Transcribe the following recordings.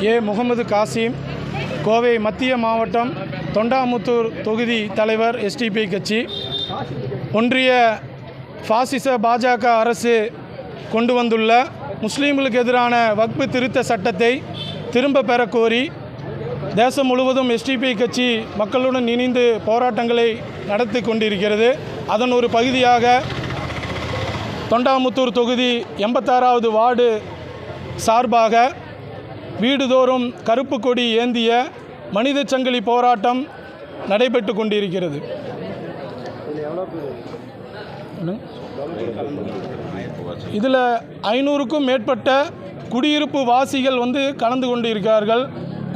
ஏ முகமது காசிம், கோவை மத்திய மாவட்டம் தொண்டாமுத்தூர் தொகுதி தலைவர், எஸ்டிபி கட்சி. ஒன்றிய பாசிச பாஜக அரசு கொண்டு வந்துள்ள முஸ்லீம்களுக்கு எதிரான வக்ஃபு திருத்த சட்டத்தை திரும்ப பெற கோரி தேசம் முழுவதும் எஸ்டிபி கட்சி மக்களுடன் இணைந்து போராட்டங்களை நடத்தி கொண்டிருக்கிறது. அதன் ஒரு பகுதியாக தொண்டாமுத்தூர் தொகுதி 86வது வார்டு சார்பாக வீடுதோறும் கருப்பு கொடி ஏந்திய மனித சங்கிலி போராட்டம் நடைபெற்று கொண்டிருக்கிறது. இதில் 500க்கும் மேற்பட்ட குடியிருப்பு வாசிகள் கலந்து கொண்டிருக்கிறார்கள்.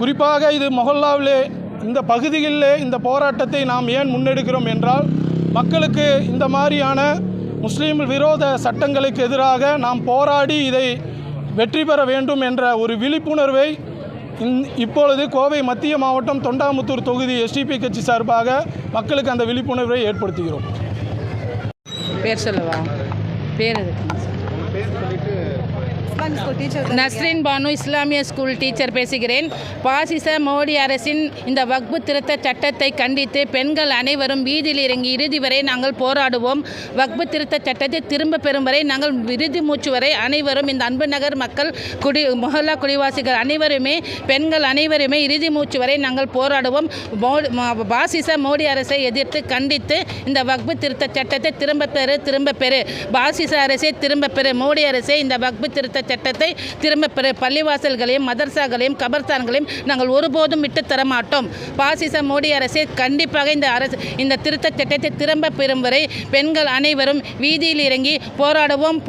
குறிப்பாக இது மொஹல்லாவிலே, இந்த பகுதிகளிலே இந்த போராட்டத்தை நாம் ஏன் முன்னெடுக்கிறோம் என்றால், மக்களுக்கு இந்த மாதிரியான முஸ்லீம் விரோத சட்டங்களுக்கு எதிராக நாம் போராடி இதை வெற்றி பெற வேண்டும் என்ற ஒரு விழிப்புணர்வை இப்பொழுது கோவை மத்திய மாவட்டம் தொண்டாமுத்தூர் தொகுதி எஸ்டிபி கட்சி சார்பாக மக்களுக்கு அந்த விழிப்புணர்வை ஏற்படுத்துகிறோம். பேர் சொல்லவா? பேர் நஸ்ரின் பானு, இஸ்லாமிய ஸ்கூல் டீச்சர் பேசுகிறேன். பாசிச மோடி அரசின் இந்த வக்ஃபு திருத்த சட்டத்தை கண்டித்து பெண்கள் அனைவரும் வீதியில் இறங்கி இறுதி வரை நாங்கள் போராடுவோம். வக்ஃபு திருத்த சட்டத்தை திரும்ப பெறும் வரை நாங்கள் இறுதி மூச்சு வரை அனைவரும், இந்த அன்பு நகர் மக்கள், மொஹல்லா குடிவாசிகள் அனைவருமே, பெண்கள் அனைவருமே இறுதி மூச்சு வரை நாங்கள் போராடுவோம். பாசிச மோடி அரசை எதிர்த்து கண்டித்து இந்த வக்ஃபு திருத்த சட்டத்தை திரும்ப பெறு, பாசிச அரசை திரும்ப பெறு, மோடி அரசை இந்த வக்ஃபு திருத்த சட்டத்தை திரும்ப பெற, பள்ளிவாசல்களையும் மதர்சாக்களையும் கபர்ஸ்தான்களையும் நாங்கள் ஒருபோதும் விட்டு தர மாட்டோம். பாசிச மோடி அரசு கண்டிப்பாக இந்த திருத்த சட்டத்தை திரும்ப பெறும் வரை பெண்கள் அனைவரும் வீதியில் இறங்கி போராடுவோம்.